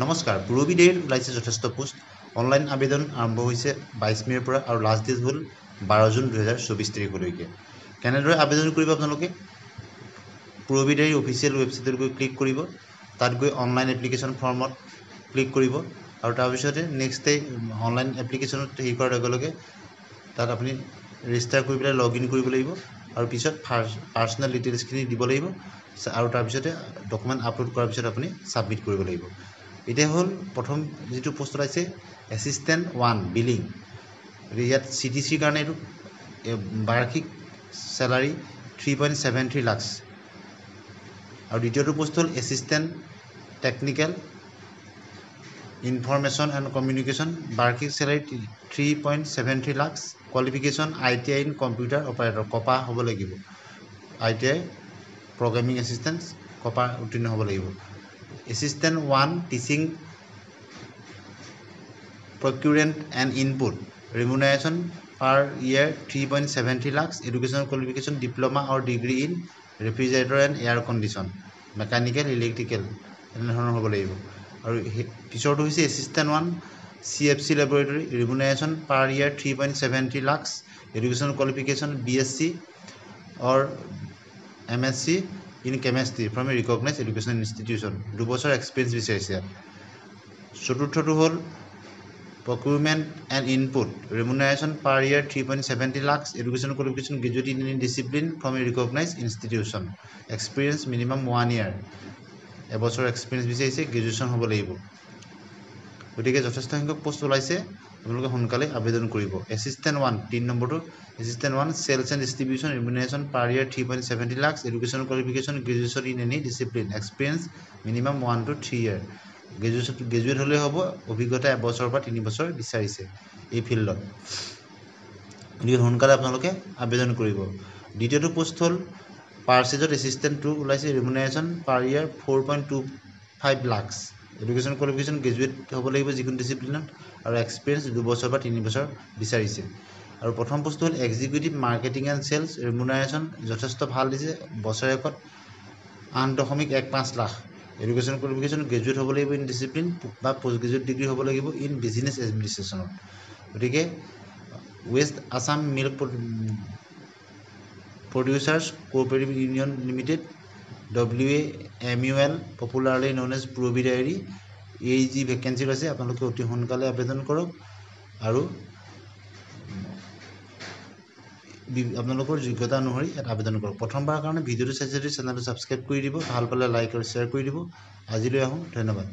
নমস্কাৰ পুৰবী ডেইৰ ওলাইছে যথেষ্ট পোষ্ট অনলাইন আবেদন আৰম্ভ হৈছে 22 মেৰ পৰা আৰু লাষ্ট ডেট হ'ল 12 জুন 2024 তাৰিখলৈকে কেনেদৰে আবেদন কৰিব আপোনালোকে পুৰবী ডেইৰ অফিচিয়েল ৱেবছাইটত গৈ ক্লিক কৰিব তাত গৈ অনলাইন এপ্লিকেশ্যন ফৰ্মত ক্লিক কৰিব আৰু তাৰ পিছতে নেক্সট অনলাইন এপ্লিকেশ্যনত হেৰি কৰাৰ লগে লগে তাত আপুনি ৰেজিষ্টাৰ কৰি পেলাই লগ ইন কৰিব লাগিব আৰু পিছত পাৰ্চনেল ডিটেইলছখিনি দিব লাগিব আৰু তাৰ পিছতে ডকুমেণ্ট আপলোড কৰাৰ পিছত আপুনি ছাবমিট কৰিব লাগিব এটা হল প্ৰথম যেটো পোষ্ট ওলাইছে এসিস্ট্যান্ট 1 বিলিং ইয়াত সিটিসি কাৰণে এটো বাৰ্ষিক স্যালাৰি 3.73 লাখ আৰু দ্বিতীয়টো পোষ্ট হল assistant technical information and communication বাৰ্ষিক salary 3.73 lakh qualification ITI in computer operator কপা হ'ব লাগিব আইটিআই প্ৰগ্ৰামিং এসিস্ট্যান্ট কপা উত্তীৰ্ণ হ'ব লাগিব Assistant 1 Teaching Procurement and Input Remuneration per year 3.73 lakhs Educational Qualification Diploma or Degree in Refrigerator and Air Condition Mechanical Electrical এনেধৰণৰ হ'ব লাগিব আৰু পিছৰটো হৈছে Assistant 1 CFC Laboratory Remuneration per year 3.73 lakhs Educational Qualification BSc or MSc in chemistry from a recognized educational institution 2 বছৰ experience বিচাৰিছে চতুৰ্থটো হল procurement and input remuneration per year 3.70 lakhs educational qualification graduate in any discipline from a recognized institution experience minimum 1 year এবছৰ experience বিচাৰিছে graduation হ'ব লাগিব গতিকে যথেষ্ট সংখ্যক post ওলাইছে আপোনালোকে সোনকালে আবেদন কৰিব এসিস্ট্যান্ট 1 3 নম্বৰটো assistant 1 sales and distribution remuneration per year 3.70 lakh educational qualification graduation in any discipline experience minimum 1 to 3 year graduate হলে হ'ব অভিজ্ঞতা এবছৰ পৰা 3 বছৰ বিচাৰিছে এই ফিল্ডত গতিকে সোনকালে আপোনালোকে আবেদন কৰিব দ্বিতীয়টো পোষ্ট হল পাৰ্চেজত এসিস্ট্যান্ট 2 ওলাইছে রেমুনারেশন পার ইয়ার 4.25 লাখ Education qualification graduate হ'ব লাগিব যিকোনো ডিসিপ্লিনত আৰু এক্সপেৰিয়েন্স 2 বছৰ বা 3 বছৰ বিচাৰিছে আৰু প্ৰথম পোষ্ট হল executive marketing and sales remuneration যথেষ্ট ভাল দিছে বছৰেকত 8.15 লাখ এডুকেশ্যন কোৱালিফিকেশ্যন গ্ৰেজুৱেট হ'ব লাগিব ইন ডিসিপ্লিন বা পোষ্ট গ্ৰেজুৱেট ডিগ্ৰী হ'ব লাগিব ইন বিজনেছ এডমিনিষ্ট্ৰেশ্যনত গতিকে west Assam milk producers cooperative union limited WAMUL popularly known as Purobi Dairy এই যি ভ্যাকেন্সি আছে আপোনালোকে অতি সোনকালে আবেদন কৰক আৰু আপোনালোকৰ যোগ্যতা অনুসৰি আবেদন কৰক প্ৰথমবাৰৰ কাৰণে ভিডিওটো চাই চেনেলটো সাবস্ক্ৰাইব কৰি দিব ভাল পালে লাইক আৰু শেয়াৰ কৰি দিব আজিলৈ আহো ধন্যবাদ